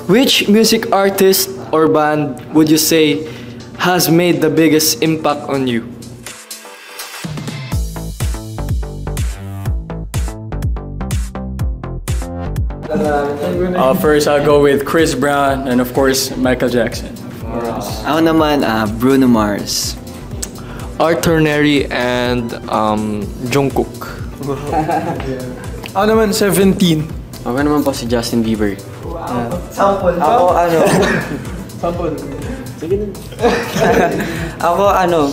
Which music artist or band would you say has made the biggest impact on you? First, I'll go with Chris Brown and of course Michael Jackson. Ako naman, Bruno Mars. Arthur Neri and Jungkook. Ako naman, 17. Ako naman po si Justin Bieber. Sample. Ako Sample. Ako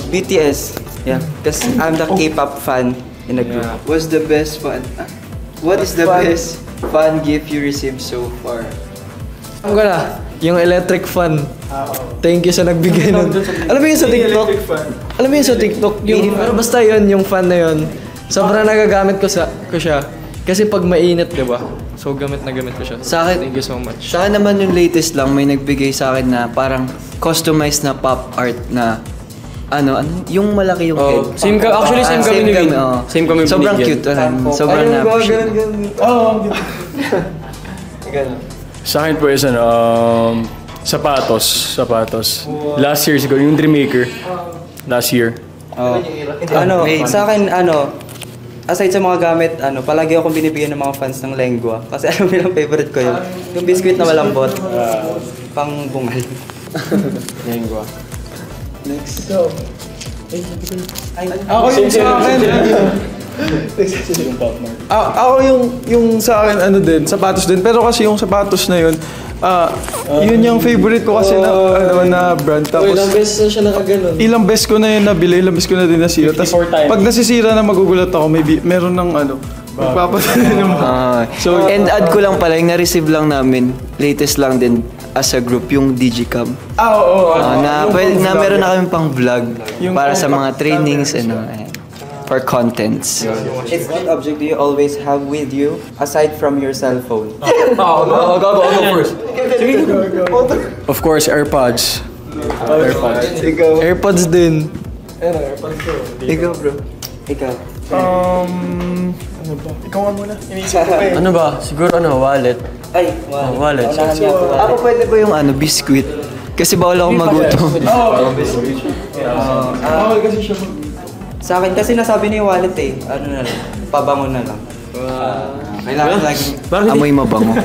BTS. Yeah, because I'm the K-pop fan in the group. What's the best fun? What is the best fun gift you received so far? Ang gala, yung electric fan. Thank you sa nagbigay nun. Alam mo yun sa TikTok? Alam mo yun sa TikTok? Pero basta yun, yung fan na yun. Sobrang nagagamit ko siya. Kasi pag mainit, di ba? So gamit ko siya. Sa akin, thank you so much. Sa akin naman yung latest lang, may nagbigay sa akin na parang customized na pop art na yung malaki yung head. Same kami ni Win. Same kami sobrang cute. Sobrang na-appreciate. Sa akin po is sapatos. Last year siguro, yung Dreammaker. Last year. Sa akin, aside sa mga gamit, palagi akong binibigyan ng mga fans ng lengua. Kasi alam mo yung favorite ko yun. Yung biscuit na malambot. Pang bungal. Lengua. Next. Ako yung sa akin. Ako yung sa akin din, sapatos din. Pero kasi yung sapatos na yun, yun yung favorite ko kasi na brand. Tapos, ilang beses na siya nakaganon. Ilang beses ko na yun nabili, ilang beses ko na din nasira. Tapos pag nasisira na magugulat ako, meron ng magpapatay naman. And add ko lang pala, yung na-receive lang namin, latest lang din as a group, yung Digicam. Oo. Na meron na kami pang vlog para sa mga trainings and for contents. It's what object do you always have with you aside from your cell phone? Go first. Of course, AirPods. AirPods din. Ikaw, bro. Ikaw. Ano ba? Ikaw nga muna. Inisip ko Ano ba? Siguro wallet. Ay, Wallet. Ako pwede ba yung biscuit? Kasi bawal ako magutom. Bawal kasi siya. Sa akin kasi nasabi niya yung wallet na lang, pabango na lang. Kailangan lagi amoy mabango.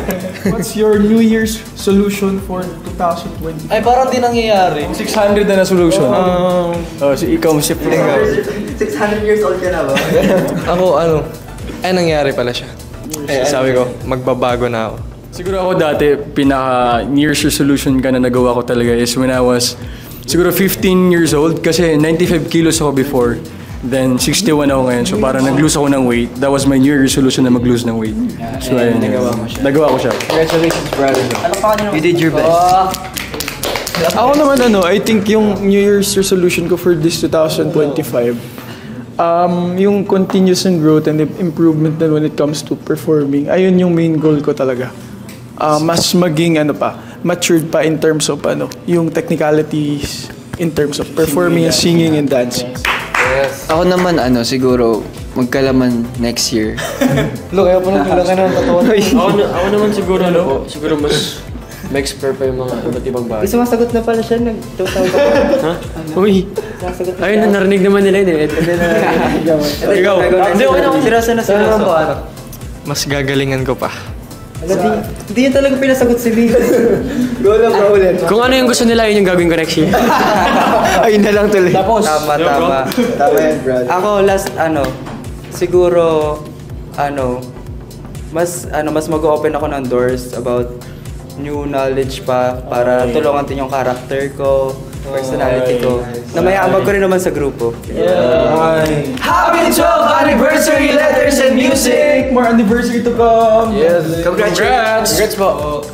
What's your New Year's solution for 2020? Ay, parang di nangyayari. 600 na solution. Ikaw, si Pro. 600 years old ka na ba? Ako, nangyari pala siya. Sabi ko, magbabago na ako. Siguro ako dati, pinaka-New Year's resolution ka na nagawa ko talaga is when I was siguro 15 years old kasi 95 kilos ako before. Then 61 ako ngayon, so parang nag-lose ako ng weight. That was my New Year's resolution na mag-lose ng weight. So ayun, nagawa ko siya. Congratulations, brother. You did your best. Ako naman I think yung New Year's resolution ko for this 2025, yung continuous and growth and improvement na when it comes to performing, ayun yung main goal ko talaga. Mas maging matured pa in terms of yung technicalities in terms of performing and singing and dancing. Yes. Ako naman siguro magkalaman next year. Look, ayaw pa nang kailangan ng katawan. Ako naman siguro siguro mas ma-explore pa yung mga iba't ibang bagay. Sumasagot na pala siya, nagtutawag ka. Ha? Uy! Ayun, narinig naman nila yun Ikaw. Hindi, okay na. Seryoso na. Mas gagalingan ko pa. Hindi yun talaga pinasagot si Lee. Go lang ba ulit? Kung ano yung gusto nila, yun yung gagawin ko next year. Ayun na lang tuloy. Tama yan, Brad. Ako last, siguro, mas mag-open ako ng doors about new knowledge pa para tulungan din yung character ko, personality ko. Na mayamag ko rin naman sa grupo. Happy 12th anniversary, letters and music! More anniversary to come! Yes. Congrats! Congrats po!